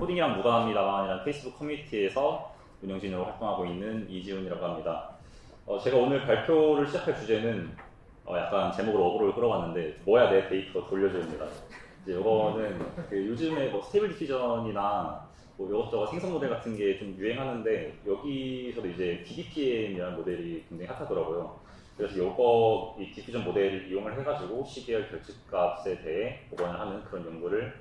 코딩이랑 무관합니다만이라는 페이스북 커뮤니티에서 운영진으로 활동하고 있는 이지훈이라고 합니다. 제가 오늘 발표를 시작할 주제는 약간 제목으로 어그로를 끌어봤는데 뭐야 내 데이터 돌려줘입니다. 이제 이거는 요즘에 뭐 스테이블 디퓨전이나 뭐 이것저것 생성 모델 같은 게 좀 유행하는데 여기서도 이제 DDPM이라는 모델이 굉장히 핫하더라고요. 그래서 이 디퓨전 모델을 이용을 해가지고 시계열 결집값에 대해 복원을 하는 그런 연구를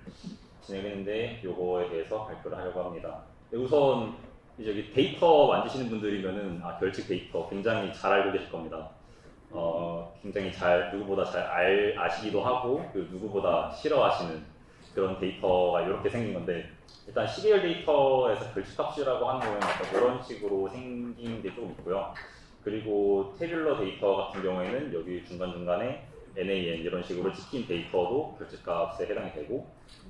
진행했는데 요거에 대해서 발표를 하려고 합니다. 우선 이제 여기 데이터 만드시는 분들이면은 결집 데이터 굉장히 잘 알고 계실 겁니다. 굉장히 누구보다 잘 아시기도 하고 누구보다 싫어하시는 그런 데이터가 이렇게 생긴 건데, 일단 시계열 데이터에서 결집값이라고 하는 거는 약간 이런 식으로 생긴 게 조금 있고요. 그리고 태뷸러 데이터 같은 경우에는 여기 중간중간에 NAN 이런 식으로 찍힌 데이터도 결집값에 해당이 되고,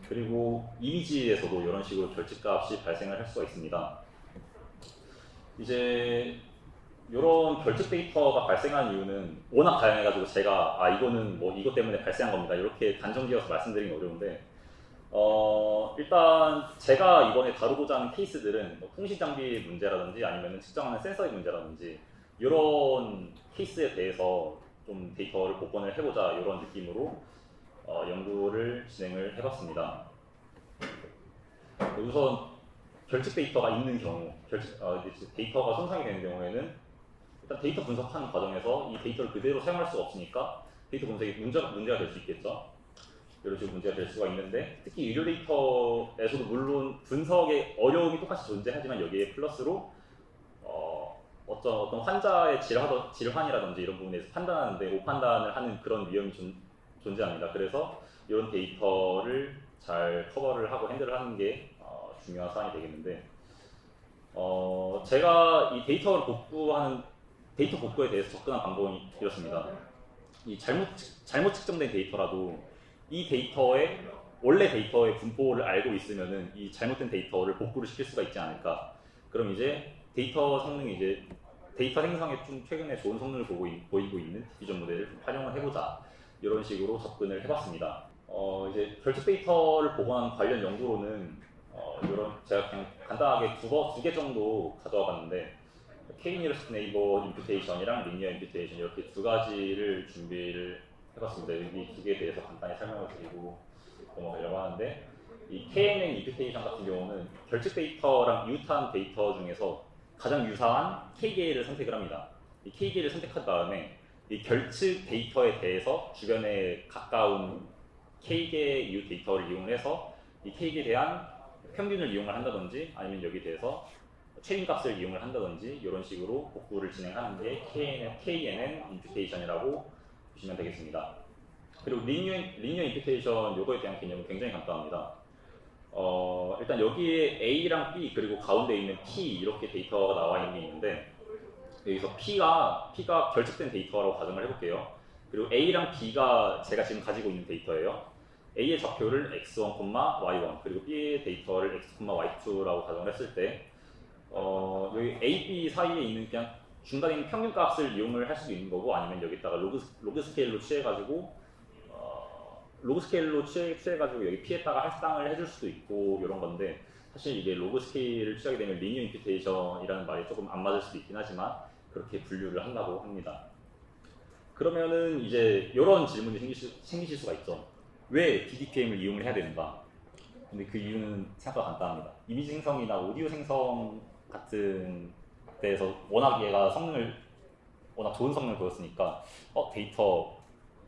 그리고 이미지에서도 이런 식으로 결집값이 발생을 할 수가 있습니다. 이제 이런 결집 데이터가 발생한 이유는 워낙 다양해가지고 제가 이거는 뭐 이것 때문에 발생한 겁니다 이렇게 단정지어서 말씀드리기 어려운데, 일단 제가 이번에 다루고자 하는 케이스들은 뭐 통신 장비 문제라든지 아니면 측정하는 센서의 문제라든지 이런 케이스에 대해서 좀 데이터를 복원을 해보자 이런 느낌으로 연구를 진행을 해봤습니다. 우선 결집 데이터가 있는 경우, 데이터가 손상이 되는 경우에는 일단 데이터 분석하는 과정에서 이 데이터를 그대로 사용할 수가 없으니까 데이터 분석이 문제가 될 수 있겠죠. 이런 식으로 문제가 될 수가 있는데, 특히 의료 데이터에서도 물론 분석의 어려움이 똑같이 존재하지만 여기에 플러스로 어떤 환자의 질환이라든지 이런 부분에서 판단하는데 오판단을 하는 그런 위험이 존재합니다. 그래서 이런 데이터를 잘 커버를 하고 핸들을 하는 게 중요한 사안이 되겠는데, 제가 이 데이터 복구에 대해서 접근한 방법이 이렇습니다. 이 잘못 측정된 데이터라도 이 원래 데이터의 분포를 알고 있으면은 이 잘못된 데이터를 복구를 시킬 수가 있지 않을까. 그럼 이제 데이터 생성에 좀 최근에 좋은 성능을 보이고 있는 디퓨전 모델을 활용을 해보자 이런 식으로 접근을 해봤습니다. 이제 결집 데이터를 복원하는 관련 연구로는 제가 그냥 간단하게 두 개 정도 가져와 봤는데, K-Nearest Neighbor 임퓨테이션이랑 리니어 임퓨테이션 이렇게 두 가지를 준비를 해봤습니다. 이 두 개에 대해서 간단히 설명을 드리고 넘어가려고 하는데, 이 KNN 임퓨테이션 같은 경우는 결집 데이터랑 이웃한 데이터 중에서 가장 유사한 K계를 선택을 합니다. 이 K계를 선택한 다음에 이 결집 데이터에 대해서 주변에 가까운 K계 이웃 데이터를 이용해서 이 K계에 대한 평균을 이용을 한다든지 아니면 여기에 대해서 최빈값을 이용을 한다든지 이런 식으로 복구를 진행하는 게 KNN 임퓨테이션이라고 보시면 되겠습니다. 그리고 리니어 임퓨테이션 요거에 대한 개념은 굉장히 간단합니다. 일단 여기에 A랑 B 그리고 가운데 있는 P 이렇게 데이터가 나와 있는 게 있는데, 여기서 P가 결집된 데이터라고 가정을 해볼게요. 그리고 A랑 B가 제가 지금 가지고 있는 데이터예요. A의 좌표를 x1, y1 그리고 B의 데이터를 x, y2라고 가정을 했을 때 여기 A, B 사이에 있는 그냥 중간에 있는 평균값을 이용을 할 수도 있는 거고, 아니면 여기다가 로그 스케일로 취해가지고 여기 P에다가 할당을 해줄 수도 있고 이런 건데, 사실 이게 로그 스케일을 취하게 되면 리니어 임퓨테이션이라는 말이 조금 안 맞을 수도 있긴 하지만 그렇게 분류를 한다고 합니다. 그러면은 이제 이런 질문이 생기실 수가 있죠. 왜 DDPM을 이용을 해야 되는가? 근데 그 이유는 생각보다 간단합니다. 이미지 생성이나 오디오 생성 같은 데에서 워낙 얘가 워낙 좋은 성능을 보였으니까 데이터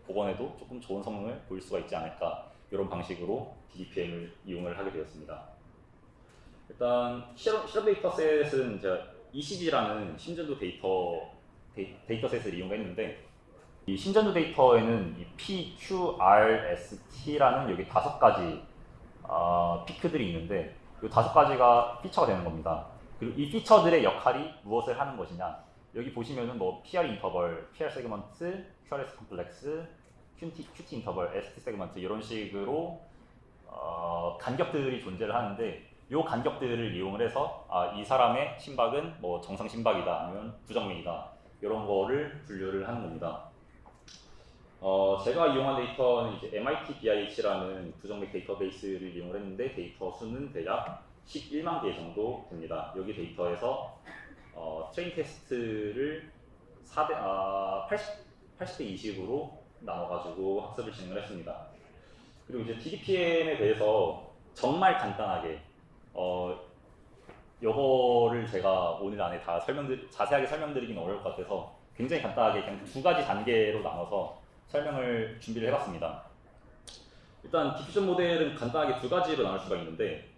복원에도 조금 좋은 성능을 보일 수가 있지 않을까, 이런 방식으로 DDPM을 이용을 하게 되었습니다. 일단 실험 데이터셋은 제가 ECG라는 심전도 데이터셋을 이용했는데, 이 심전도 데이터에는 이 P, Q, R, S, T라는 여기 5가지 피크들이 있는데, 이 5가지가 피처가 되는 겁니다. 그리고 이 피처들의 역할이 무엇을 하는 것이냐, 여기 보시면은 뭐 PR 인터벌, PR 세그먼트, QRS 컴플렉스, QT 인터벌, ST 세그먼트 이런 식으로 간격들이 존재를 하는데, 이 간격들을 이용을 해서 이 사람의 심박은 뭐 정상 심박이다 아니면 부정맥이다 이런 거를 분류를 하는 겁니다. 제가 이용한 데이터는 이제 MIT BIH라는 부정맥 데이터베이스를 이용을 했는데, 데이터 수는 대략 11만 개 정도 됩니다. 여기 데이터에서 트레인 테스트를 80대 20으로 나눠가지고 학습을 진행을 했습니다. 그리고 이제 DDPM에 대해서 정말 간단하게 요거를 제가 오늘 안에 다 자세하게 설명드리기는 어려울 것 같아서 굉장히 간단하게 그냥 두 가지 단계로 나눠서 설명을 준비를 해봤습니다. 일단 디퓨전 모델은 간단하게 두 가지로 나눌 수가 있는데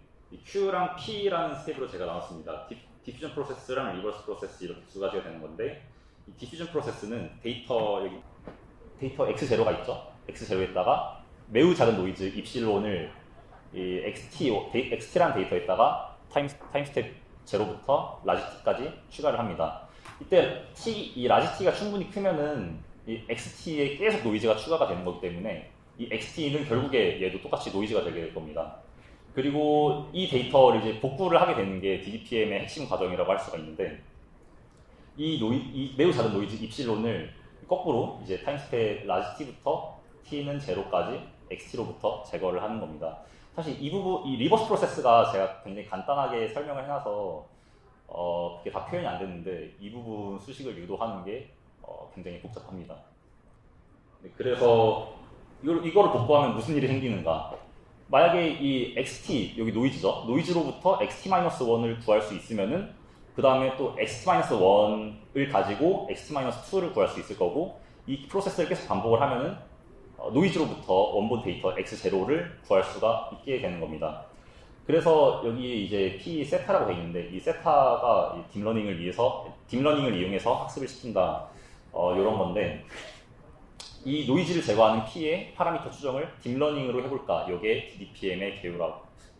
Q랑 P라는 스텝으로 제가 나눴습니다. 디퓨전 프로세스랑 리버스 프로세스 이렇게 두 가지가 되는 건데 이 디퓨전 프로세스는 데이터 X0가 있죠? X0에다가 매우 작은 노이즈 입실론을 이 XT라는 데이터에다가 타임스텝 0부터 라지 t까지 추가를 합니다. 이때 이 라지 t가 충분히 크면은 이 XT에 계속 노이즈가 추가가 되는 거기 때문에 이 XT는 결국에 얘도 똑같이 노이즈가 되게 될 겁니다. 그리고 이 데이터를 이제 복구를 하게 되는 게 DDPM의 핵심 과정이라고 할 수가 있는데 이 매우 작은 노이즈 입실론을 거꾸로 이제 타임스텝 라지 t부터 t는 0까지 XT로부터 제거를 하는 겁니다. 사실 이 리버스 프로세스가 제가 굉장히 간단하게 설명을 해놔서 그게 다 표현이 안 됐는데 이 부분 수식을 유도하는 게 굉장히 복잡합니다. 네, 그래서 이거를 복구하면 무슨 일이 생기는가? 만약에 이 XT, 여기 노이즈죠? 노이즈로부터 XT-1을 구할 수 있으면은 그 다음에 또 XT-1을 가지고 XT-2를 구할 수 있을 거고 이 프로세스를 계속 반복을 하면은 노이즈로부터 원본 데이터 X0를 구할 수가 있게 되는 겁니다. 그래서 여기 이제 P 세타라고 되어 있는데 이 세타가 딥러닝을 이용해서 학습을 시킨다 이런 건데 이 노이즈를 제거하는 P의 파라미터 추정을 딥러닝으로 해볼까? 이게 DDPM의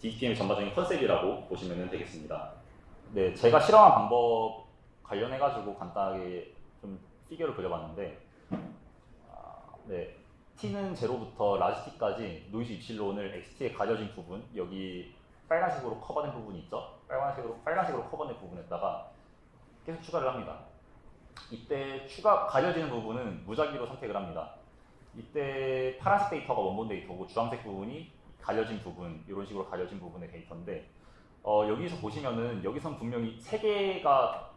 DDPM의 전반적인 컨셉이라고 보시면 되겠습니다. 네, 제가 실험한 방법 관련해가지고 간단하게 좀 피겨를 그려봤는데 네. T는 0부터 라지 T까지 노이즈 입실론을 XT에 가려진 부분, 여기 빨간색으로 커버된 부분이 있죠? 빨간색으로 커버된 부분에다가 계속 추가를 합니다. 이때 가려지는 부분은 무작위로 선택을 합니다. 이때 파란색 데이터가 원본 데이터고 주황색 부분이 가려진 부분, 이런 식으로 가려진 부분의 데이터인데 여기서 보시면은 여기선 분명히 3개가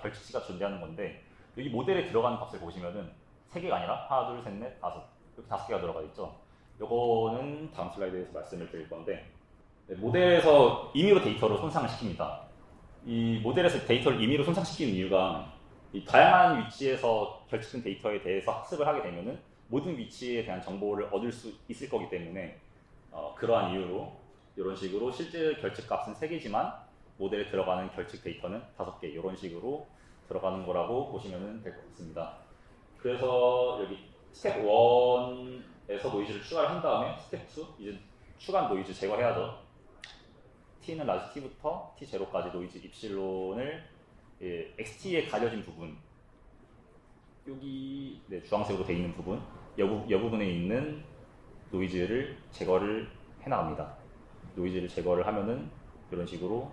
결측치가 존재하는 건데 여기 모델에 들어가는 값을 보시면은 3개가 아니라 하나, 둘, 셋, 넷, 다섯 이렇게 5개가 들어가 있죠. 요거는 다음 슬라이드에서 말씀을 드릴 건데 모델에서 임의로 데이터를 손상을 시킵니다. 이 모델에서 데이터를 임의로 손상시키는 이유가 이 다양한 위치에서 결측된 데이터에 대해서 학습을 하게 되면은 모든 위치에 대한 정보를 얻을 수 있을 거기 때문에 그러한 이유로 이런 식으로 실제 결측값은 3개지만 모델에 들어가는 결측 데이터는 5개 이런 식으로 들어가는 거라고 보시면 될 것 같습니다. 그래서 여기 스텝 1에서 노이즈를 추가를 한 다음에 스텝 2 이제 추가한 노이즈 제거해야죠. T는 라지 T부터 T0까지 노이즈 입실론을 XT에 가려진 부분 여기 주황색으로 되어 있는 부분 이 부분에 있는 노이즈를 제거를 해나갑니다. 노이즈를 제거를 하면은 이런 식으로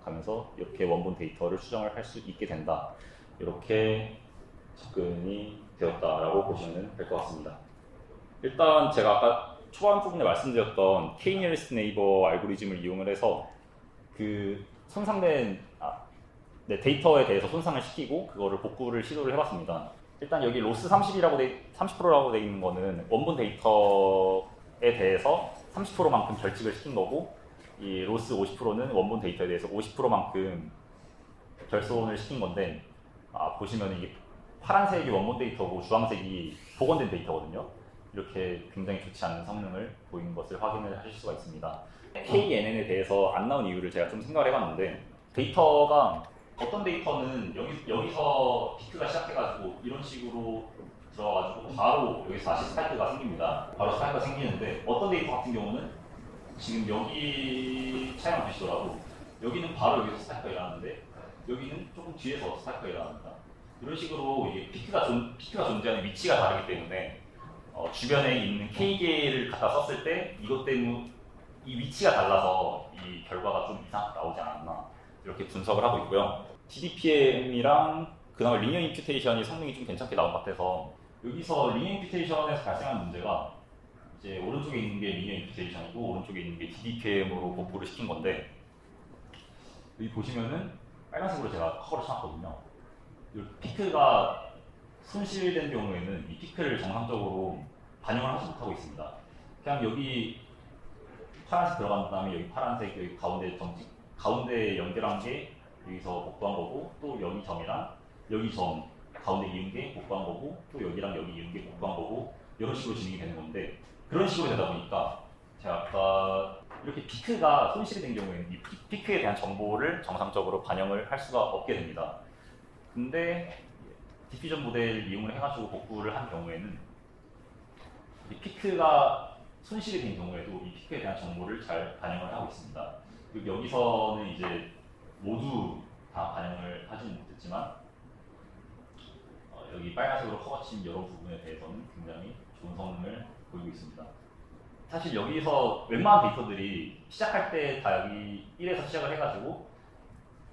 가면서 이렇게 원본 데이터를 수정을 할 수 있게 된다. 이렇게 접근이 되었다라고 보시면 될 것 같습니다. 일단 제가 아까 초반 부분에 말씀드렸던 K-nearest neighbor 알고리즘을 이용을 해서 그 손상된 데이터에 대해서 손상을 시키고 그거를 복구를 시도를 해봤습니다. 일단 여기 로스 30%라고 되어 있는 거는 원본 데이터에 대해서 30%만큼 결측을 시킨 거고 이 로스 50%는 원본 데이터에 대해서 50%만큼 결손을 시킨 건데 보시면 이게 파란색이 원본 데이터고 주황색이 복원된 데이터거든요. 이렇게 굉장히 좋지 않은 성능을 보이는 것을 확인을 하실 수가 있습니다. KNN에 대해서 안 나온 이유를 제가 좀 생각을 해봤는데 데이터가 어떤 데이터는 여기서 피크가 시작해가지고 이런 식으로 들어가가지고 바로 여기서 다시 스파이크가 생깁니다. 바로 스파이크가 생기는데 어떤 데이터 같은 경우는 지금 여기 차이만 보시더라도 여기는 바로 여기서 스파이크가 일어나는데 여기는 조금 뒤에서 스파이크가 일어납니다. 이런 식으로 이게 피크가 존재하는 위치가 다르기 때문에 주변에 있는 K개를 갖다 썼을 때 이것 때문에 이 위치가 달라서 이 결과가 좀 이상하게 나오지 않았나 이렇게 분석을 하고 있고요. DDPM이랑 그나마 리니어 임퓨테이션이 성능이 좀 괜찮게 나온 것 같아서 여기서 리니어 임퓨테이션에서 발생한 문제가 이제 오른쪽에 있는 게 리니어 임퓨테이션이고 오른쪽에 있는 게 DDPM으로 복구를 시킨 건데 여기 보시면은 빨간색으로 제가 커버를 쳐놨거든요. 피크가 손실된 경우에는 이 피크를 정상적으로 반영을 하지 못하고 있습니다. 그냥 여기 파란색 들어간 다음에 여기 파란색 여기 가운데 연결한 게 여기서 복구한 거고 또 여기 점이랑 여기 점 가운데 이은 게 복구한 거고 또 여기랑 여기 이은 게 복구한 거고 이런 식으로 진행이 되는 건데 그런 식으로 되다 보니까 제가 아까 이렇게 피크가 손실이 된 경우에는 이 피크에 대한 정보를 정상적으로 반영을 할 수가 없게 됩니다. 근데 디퓨전 모델을 이용을 해가지고 복구를 한 경우에는 이 피크가 손실이 된 경우에도 이 피크에 대한 정보를 잘 반영을 하고 있습니다. 여기서는 이제 모두 다 반영을 하지는 못했지만 여기 빨간색으로 커버친 이런 부분에 대해서는 굉장히 좋은 성능을 보이고 있습니다. 사실 여기서 웬만한 데이터들이 시작할 때 다 여기 1에서 시작을 해가지고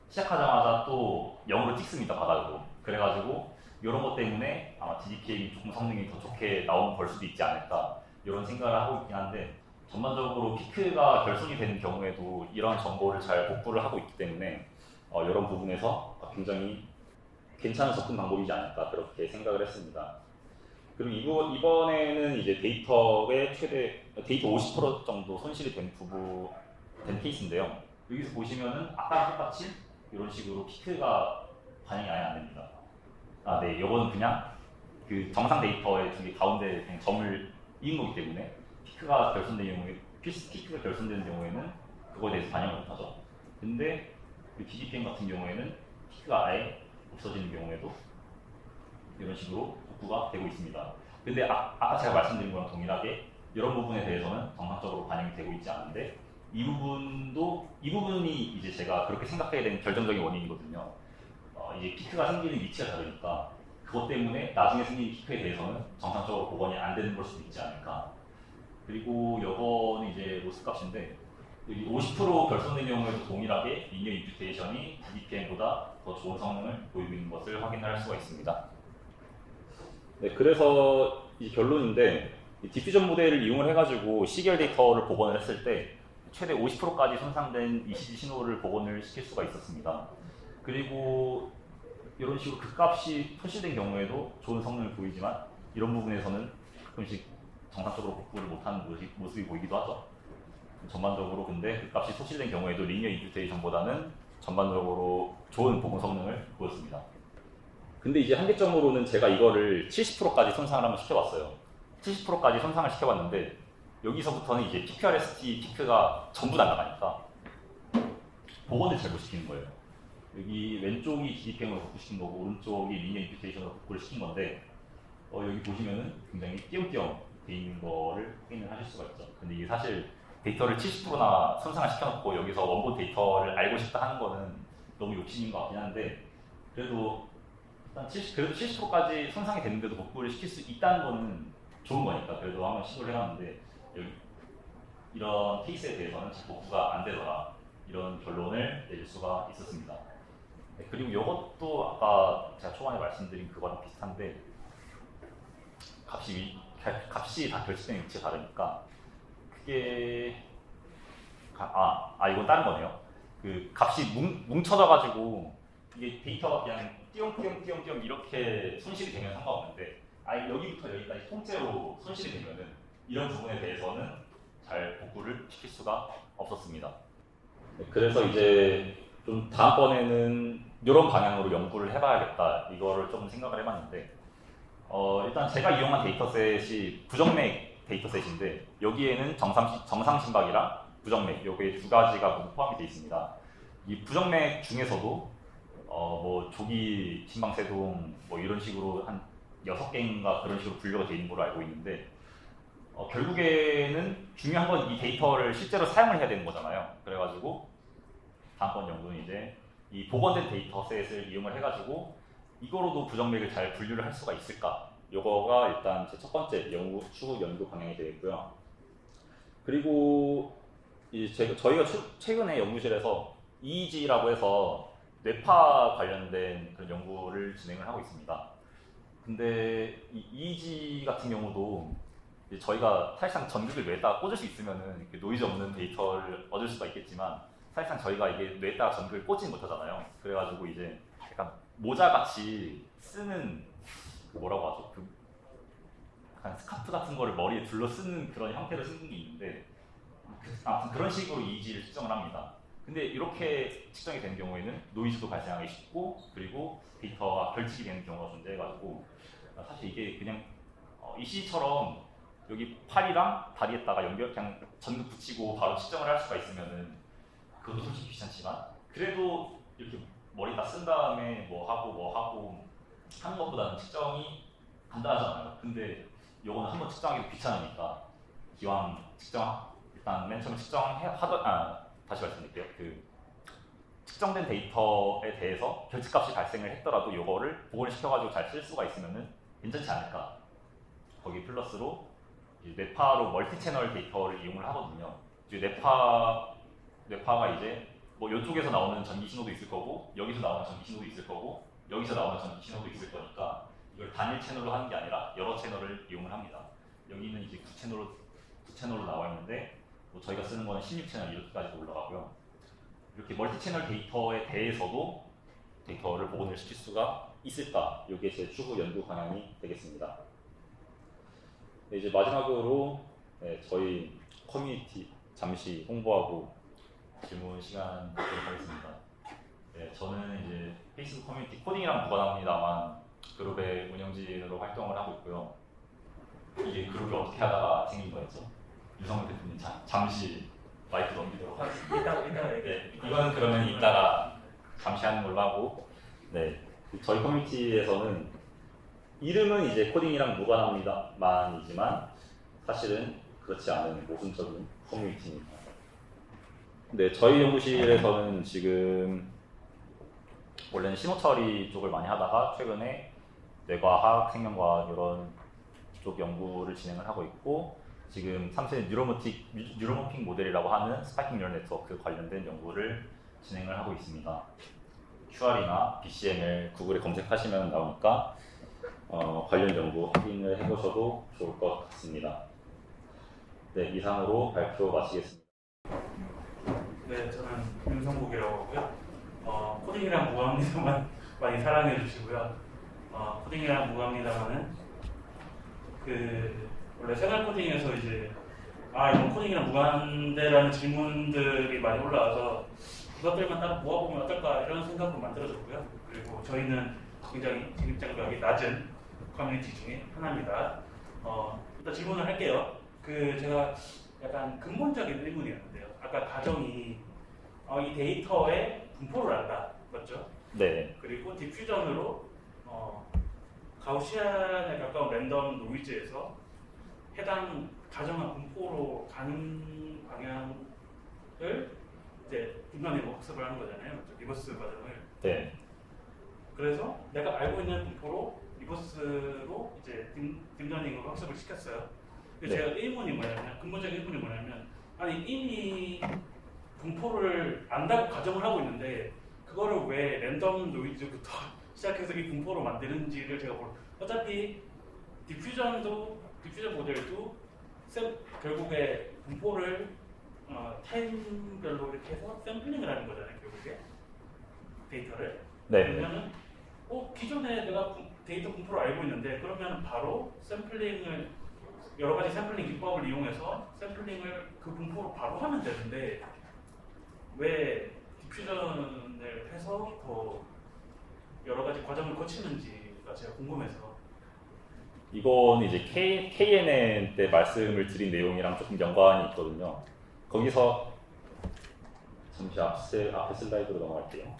시작하자마자 또 0으로 찍습니다, 바닥으로. 그래가지고 이런 것 때문에 아마 DDPM이 조금 성능이 더 좋게 나온 걸 수도 있지 않을까 이런 생각을 하고 있긴 한데 전반적으로 피크가 결손이 되는 경우에도 이러한 정보를 잘 복구를 하고 있기 때문에 이런 부분에서 굉장히 괜찮은 접근 방법이지 않을까 그렇게 생각을 했습니다. 그리고 이번에는 이제 데이터의 데이터 50% 정도 손실이 된 케이스인데요. 여기서 보시면은 아까랑 똑같이 이런 식으로 피크가 반영이 아예 안 됩니다. 네, 이거는 그냥 그 정상 데이터의 두 개 가운데 그냥 점을 이은 거기 때문에 피크가 결손되는 경우에는 그거에 대해서 반영을 못하죠. 근데 그 DDPM 같은 경우에는 피크가 아예 없어지는 경우에도 이런 식으로 복구가 되고 있습니다. 근데 아까 제가 말씀드린 거랑 동일하게 이런 부분에 대해서는 정상적으로 반영이 되고 있지 않은데 이 부분이 이제 제가 그렇게 생각하게 된 결정적인 원인이거든요. 이제 피크가 생기는 위치가 다르니까 그것 때문에 나중에 생긴 피크에 대해서는 정상적으로 복원이 안 되는 걸 수도 있지 않을까. 그리고 이거는 이제 로스 값인데 여기 50% 결손된 경우에도 동일하게 리니어 임퓨테이션이 DDPM보다 더 좋은 성능을 보이고 있는 것을 확인할 수가 있습니다. 네, 그래서 이 결론인데 디퓨전 모델을 이용을 해가지고 CGL 데이터를 복원을 했을 때 최대 50%까지 손상된 ECG 신호를 복원을 시킬 수가 있었습니다. 그리고 이런 식으로 그 값이 소실된 경우에도 좋은 성능을 보이지만 이런 부분에서는 가끔씩 정상적으로 복구를 못하는 모습이 보이기도 하죠. 전반적으로 근데 그 값이 소실된 경우에도 리니어 임퓨테이션보다는 전반적으로 좋은 복원 성능을 보였습니다. 근데 이제 한계점으로는 제가 이거를 70%까지 손상을 한번 시켜봤어요. 70%까지 손상을 시켜봤는데 여기서부터는 이제 PQRST 피크가 전부 다 나가니까 복원을 잘 못 시키는 거예요. 여기 왼쪽이 DDPM으로 복구시킨 거고 오른쪽이 리니어 임퓨테이션으로 복구를 시킨 건데 여기 보시면은 굉장히 띄엄띄엄 돼 있는 거를 확인을 하실 수가 있죠. 근데 이게 사실 데이터를 70%나 손상을 시켜놓고 여기서 원본 데이터를 알고 싶다 하는 거는 너무 욕심인 것 같긴 한데 그래도 일단 70%까지 손상이 됐는데도 복구를 시킬 수 있다는 거는 좋은 거니까 그래도 한번 시도를 해봤는데 여기 이런 케이스에 대해서는 복구가 안 되더라 이런 결론을 내릴 수가 있었습니다. 네, 그리고 이것도 아까 제가 초반에 말씀드린 그거랑 비슷한데 값이 다 결집된 위치가 다르니까 그게 이건 다른 거네요. 그 값이 뭉쳐져가지고 이게 데이터가 그냥 띄엄띄엄 이렇게 손실이 되면 상관없는데 여기부터 여기까지 통째로 손실이 되면은 이런 부분에 대해서는 잘 복구를 시킬 수가 없었습니다. 네, 그래서 이제 좀 다음번에는 이런 방향으로 연구를 해봐야겠다 이거를 좀 생각을 해봤는데 일단 제가 이용한 데이터셋이 부정맥 데이터셋인데 여기에는 정상 심박이랑 부정맥 요게 두 가지가 모두 포함이 되어 있습니다. 이 부정맥 중에서도 뭐 조기 심방세동 뭐 이런 식으로 한 6개인가 그런 식으로 분류가 되어 있는 걸로 알고 있는데 결국에는 중요한 건 이 데이터를 실제로 사용을 해야 되는 거잖아요. 그래가지고 다음번 연구는 이제 이 복원된 데이터셋을 이용을 해가지고 이거로도 부정맥을 잘 분류를 할 수가 있을까? 이거가 일단 제 첫 번째 추후 연구 방향이 되겠고요. 그리고 저희가 최근에 연구실에서 EEG라고 해서 뇌파 관련된 그런 연구를 진행을 하고 있습니다. 근데 이 EEG 같은 경우도 이제 저희가 사실상 전극을 뇌에다가 꽂을 수 있으면은 이렇게 노이즈 없는 데이터를 얻을 수가 있겠지만 사실상 저희가 이게 뇌에다가 전극을 꽂지 못하잖아요. 그래가지고 이제 약간 모자같이 쓰는 그 뭐라고 하죠? 그 약간 스카프 같은 거를 머리에 둘러 쓰는 그런 형태로 쓰는 게 있는데 아무튼 그런 식으로 이미지를 측정을 합니다. 근데 이렇게 측정이 되는 경우에는 노이즈도 발생하기 쉽고 그리고 데이터가 결집이 되는 경우가 존재해가지고 사실 이게 그냥 ECG처럼 여기 팔이랑 다리에다가 그냥 전극 붙이고 바로 측정을 할 수가 있으면은 그것도 솔직히 귀찮지만 그래도 이렇게 머리 다 쓴 다음에 뭐 하고 하는 것보다는 측정이 간단하잖아요. 근데 요거는 한번 측정하기도 귀찮으니까 기왕 일단 맨 처음에 다시 말씀드릴게요. 그 측정된 데이터에 대해서 결집값이 발생을 했더라도 요거를 복원을 시켜가지고 잘 쓸 수가 있으면은 괜찮지 않을까. 거기 플러스로 뇌파로 멀티 채널 데이터를 이용을 하거든요. 뇌파가 이제 뭐 이쪽에서 나오는 전기 신호도 있을 거고 여기서 나오는 전기 신호도 있을 거고 여기서 나오는 전기 신호도 있을 거니까 이걸 단일 채널로 하는 게 아니라 여러 채널을 이용을 합니다. 여기는 이제 9채널로 나와 있는데 뭐 저희가 쓰는 거는 16채널 이렇게까지 올라가고요. 이렇게 멀티 채널 데이터에 대해서도 데이터를 복원을 시킬 수가 있을까? 이게 제 추후 연구 방향이 되겠습니다. 네, 이제 마지막으로 저희 커뮤니티 잠시 홍보하고 질문 시간 갖도록 하겠습니다. 네, 저는 이제 페이스북 커뮤니티 코딩이랑 무관합니다만 그룹의 운영진으로 활동을 하고 있고요. 이게 그룹이 어떻게 하다가 생긴 거였죠? 유성훈 대표님 잠시 마이크 넘기도록 하겠습니다. 네, 이거는 그러면 이따가 잠시 하는 걸로 하고, 네, 저희 커뮤니티에서는 이름은 이제 코딩이랑 무관합니다만이지만 사실은 그렇지 않은 모순적인 커뮤니티입니다. 네, 저희 연구실에서는 지금 원래는 신호 처리 쪽을 많이 하다가 최근에 뇌과학, 생명과학 이런 쪽 연구를 진행을 하고 있고 지금 3세 뉴로모픽 모델이라고 하는 스파이킹 뉴럴 네트워크 관련된 연구를 진행을 하고 있습니다. QR이나 BCM을 구글에 검색하시면 나오니까 관련 연구 확인을 해보셔도 좋을 것 같습니다. 네, 이상으로 발표 마치겠습니다. 네, 저는 윤성국이라고 하고요. 코딩이랑 무관합니다만 많이 사랑해 주시고요. 코딩이랑 무관합니다만은 원래 생활 코딩에서 이제 이건 코딩이랑 무관한데라는 질문들이 많이 올라와서 그것들만 따로 모아보면 어떨까 이런 생각으로 만들어졌고요. 그리고 저희는 굉장히 진입장벽이 낮은 커뮤니티 중에 하나입니다. 일단 질문을 할게요. 제가 약간 근본적인 의문이었는데요. 아까 가정이 이 데이터의 분포를 안다, 맞죠? 네. 그리고 디퓨전으로 가우시안에 가까운 랜덤 노이즈에서 해당 가정한 분포로 가는 방향을 이제 딥러닝으로 학습을 하는 거잖아요, 맞죠? 리버스 과정을. 네. 그래서 내가 알고 있는 분포로 리버스로 이제 딥러닝으로 학습을 시켰어요. 네. 제가 근본적인 의문이 뭐냐면, 아니 이미 분포를 안다고 가정을 하고 있는데 그거를 왜 랜덤 노이즈부터 시작해서 이 분포로 만드는지를 제가 어차피 디퓨전 모델도 결국에 분포를 타임별로 이렇게 해서 샘플링을 하는 거잖아요, 결국에 데이터를. 네. 그러면은 기존에 내가 데이터 분포를 알고 있는데 그러면 바로 샘플링을 여러 가지 샘플링 기법을 이용해서 샘플링을 그 분포로 바로 하면 되는데 왜 디퓨전을 해서 더 여러 가지 과정을 거치는지가 제가 궁금해서. 이건 이제 KNN 때 말씀을 드린 내용이랑 조금 연관이 있거든요. 거기서 잠시 앞에 슬라이드로 넘어갈게요.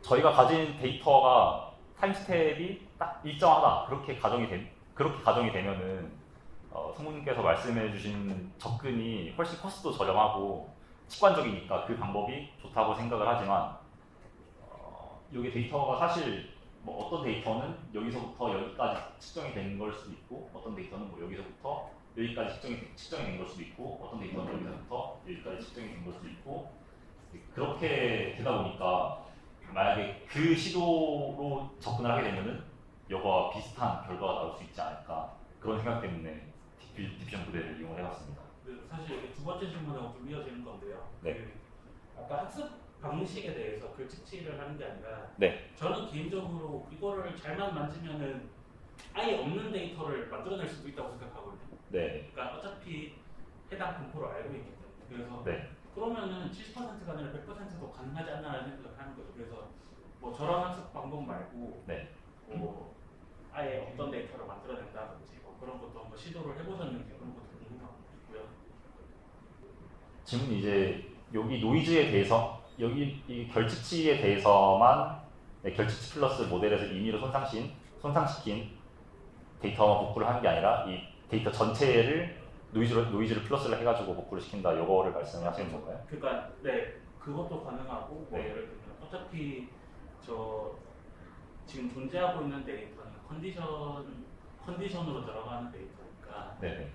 저희가 가진 데이터가 타임 스텝이 딱 일정하다 그렇게 가정이 되면은 성우님께서 말씀해주신 접근이 훨씬 코스트도 저렴하고 직관적이니까 그 방법이 좋다고 생각을 하지만 여기 데이터가 사실 뭐 어떤 데이터는 여기서부터 여기까지 측정이 된 걸 수도 있고 어떤 데이터는 뭐 여기서부터 여기까지 측정이 된 걸 수도 있고 어떤 데이터는 여기서부터 여기까지 측정이 된 걸 수도 있고 그렇게 되다 보니까 만약에 그 시도로 접근을 하게 되면은 이거와 비슷한 결과가 나올 수 있지 않을까 그런 생각 때문에 디퓨전 두 번째 질문하고 좀 이어지는 건데요. 네. 아까 학습 방식에 대해서 글짓기를 하는 게 아니라 네. 저는 개인적으로 이거를 잘만 만지면은 아예 없는 데이터를 만들어낼 수도 있다고 생각하거든요. 네. 그러니까 어차피 해당 분포를 알고 있기 때문에. 그래서 네. 그러면은 70%가 아니라 100%도 가능하지 않나라는 생각을 하는 거죠. 그래서 뭐 저런 학습 방법 말고 네. 뭐 아예 없던 데이터를 만들어낸다든지 뭐 그런 것도 한번 시도를 해보셨는지 그런 것도 궁금하고요. 질문이 이제 여기 노이즈에 대해서 여기 이 결측치에 대해서만 네, 결측치 플러스 모델에서 임의로 손상시킨 데이터만 복구를 하는 게 아니라 이 데이터 전체를 노이즈를 플러스를 해가지고 복구를 시킨다. 요거를 말씀하시는 건가요? 그러니까 네 그것도 가능하고 뭐 네. 예를 들면 어차피 저 지금 존재하고 있는 데이터는 컨디션으로 들어가는 데이터니까 네네.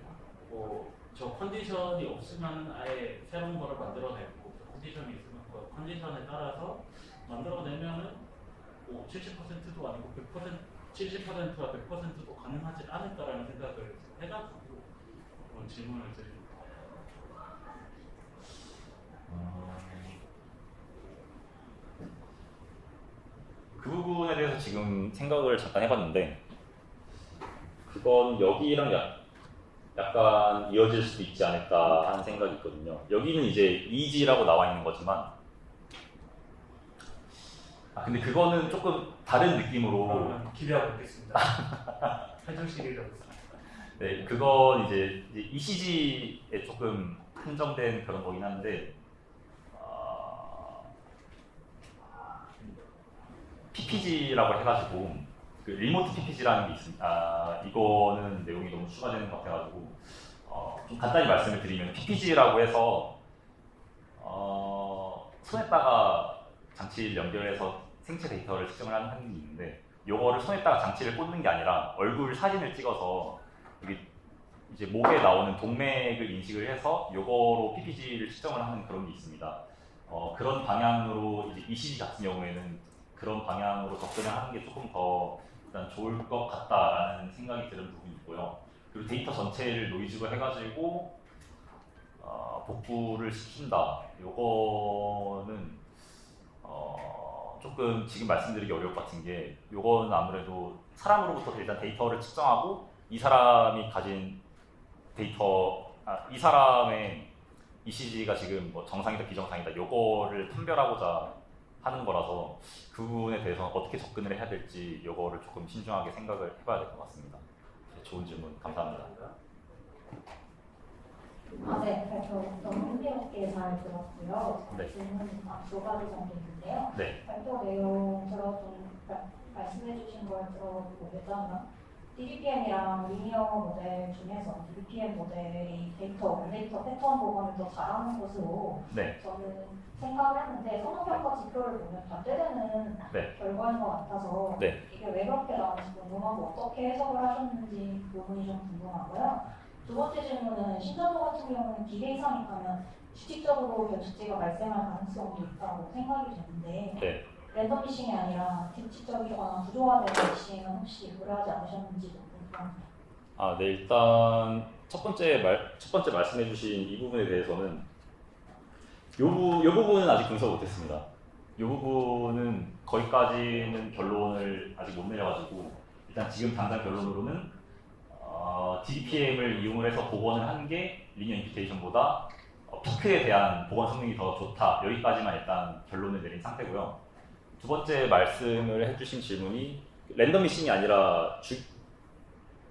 뭐 저 컨디션이 없으면 아예 새로운 거를 만들어내고 컨디션이 있으면 그 컨디션에 따라서 만들어내면은 뭐 70%도 아니고 100% 70%와 100%도 가능하지 않을까라는 생각을 해가지고 그런 질문을 드립니다. 그 부분에 대해서 지금 생각을 잠깐 해봤는데 그건 여기랑 약간 이어질 수도 있지 않을까 하는 생각이 있거든요. 여기는 이제 easy라고 나와 있는 거지만 근데 그거는 조금 다른 느낌으로 기대하고 있겠습니다. 해주시길 바라겠습니다. 네, 그건 이제 ECG에 조금 한정된 그런 거긴 한데 PPG라고 해가지고 그 리모트 PPG라는 게 있습니다. 이거는 내용이 너무 추가되는 것 같아가지고 좀 간단히 말씀을 드리면 PPG라고 해서 손에다가 장치를 연결해서 생체 데이터를 측정을 하는 게 있는데 요거를 손에다가 장치를 꽂는 게 아니라 얼굴 사진을 찍어서 여기 이제 목에 나오는 동맥을 인식을 해서 요거로 PPG를 측정을 하는 그런 게 있습니다. 그런 방향으로 이제 ECG 같은 경우에는 그런 방향으로 접근을 하는 게 조금 더 일단 좋을 것 같다라는 생각이 드는 부분이 있고요. 그리고 데이터 전체를 노이즈로 해가지고 복구를 시킨다. 요거는 조금 지금 말씀드리기 어려울 것 같은 게 요거는 아무래도 사람으로부터 일단 데이터를 측정하고 이 사람이 가진 데이터, 이 사람의 ECG가 지금 뭐 정상이다 비정상이다 요거를 판별하고자 하는 거라서 그 부분에 대해서 어떻게 접근을 해야 될지 요거를 조금 신중하게 생각을 해봐야 될 것 같습니다. 네, 좋은 질문 감사합니다. 네, 발표 너무 흥미롭게 잘 들었고요. 네. 질문이 두 가지 정도 있는데요. 네. 발표 내용 말씀해 주신 걸 들어보자면 DBPM이랑 리니어 모델 중에서 DBPM 모델이 원데이터 패턴 복원을 더 잘하는 것으로 네. 저는 생각을 했는데 선호평가 지표를 보면 반대되는 네. 결과인 것 같아서 네. 이게 왜 그렇게 나왔는지 궁금하고 어떻게 해석을 하셨는지 그 부분이 좀 궁금하고요. 두 번째 질문은 신전도 같은 경우는 기대 이상이 가면 규칙적으로 결측지가 발생할 가능성도 있다고 생각이 되는데 네. 랜덤 미싱이 아니라 규칙적이거나 구조화된 미싱은 혹시 고려하지 않으셨는지도 궁금합니다. 네, 일단 첫 번째 말씀해주신 이 부분에 대해서는 요 부분은 아직 분석 못했습니다. 요 부분은 거기까지는 결론을 아직 못 내려가지고 일단 지금 당장 결론으로는 DBPM을 이용을 해서 복원을 하는 게 리니어 임퓨테이션보다 피크에 대한 복원 성능이 더 좋다. 여기까지만 일단 결론을 내린 상태고요. 두 번째 말씀을 해주신 질문이 랜덤 미싱이 아니라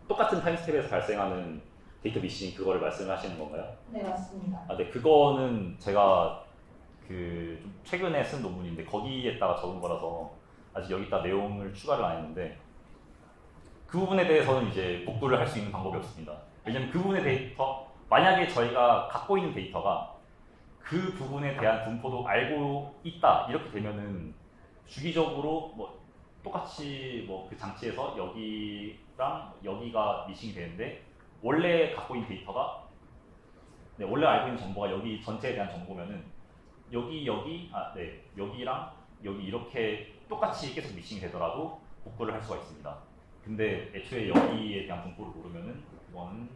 똑같은 타임스텝에서 발생하는 데이터 미싱 그거를 말씀하시는 건가요? 네, 맞습니다. 네, 그거는 제가 좀 최근에 쓴 논문인데 거기에다가 적은 거라서 아직 여기다 내용을 추가를 안 했는데 그 부분에 대해서는 이제 복구를 할 수 있는 방법이 없습니다. 왜냐면 그 부분의 데이터, 만약에 저희가 갖고 있는 데이터가 그 부분에 대한 분포도 알고 있다 이렇게 되면은 주기적으로 뭐 똑같이 뭐 그 장치에서 여기랑 여기가 미싱이 되는데 원래 갖고 있는 데이터가 원래 알고 있는 정보가 여기 전체에 대한 정보면은 여기랑 여기 이렇게 똑같이 계속 미싱이 되더라도 복구를 할 수가 있습니다. 근데 애초에 여기에 대한 분포를 모르면은 그거는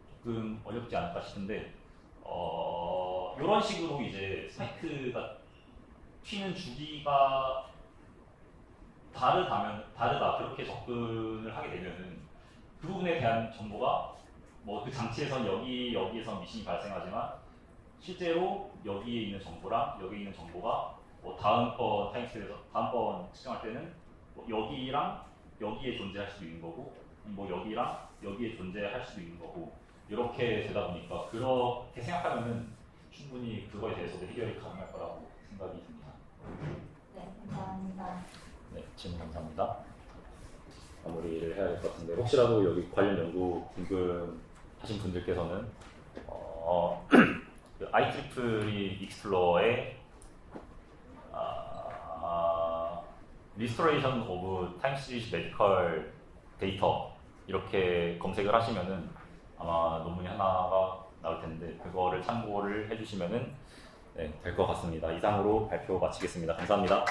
조금 어렵지 않을까 싶은데 이런 식으로 이제 사이트가 튀는 주기가 다르다 그렇게 접근을 하게 되면은 그 부분에 대한 정보가 뭐 그 장치에선 여기에선 미신이 발생하지만 실제로 여기에 있는 정보랑 여기에 있는 정보가 뭐 다음번 타임스에서 다음번 측정할 때는 뭐 여기랑 여기에 존재할 수도 있는 거고 뭐 여기랑 여기에 존재할 수도 있는 거고 이렇게 되다 보니까 그렇게 생각하면은 충분히 그거에 대해서도 해결이 가능할 거라고 생각이 듭니다. 네, 감사합니다. 네, 질문 감사합니다. 마무리를 해야 될 것 같은데 혹시라도 여기 관련 연구 궁금하신 분들께서는 그 IEEE 익스플로어의 Restoration of Time Series Medical Data 이렇게 검색을 하시면은 아마 논문이 하나가 나올 텐데 그거를 참고를 해주시면은 네, 될 것 같습니다. 이상으로 발표 마치겠습니다. 감사합니다.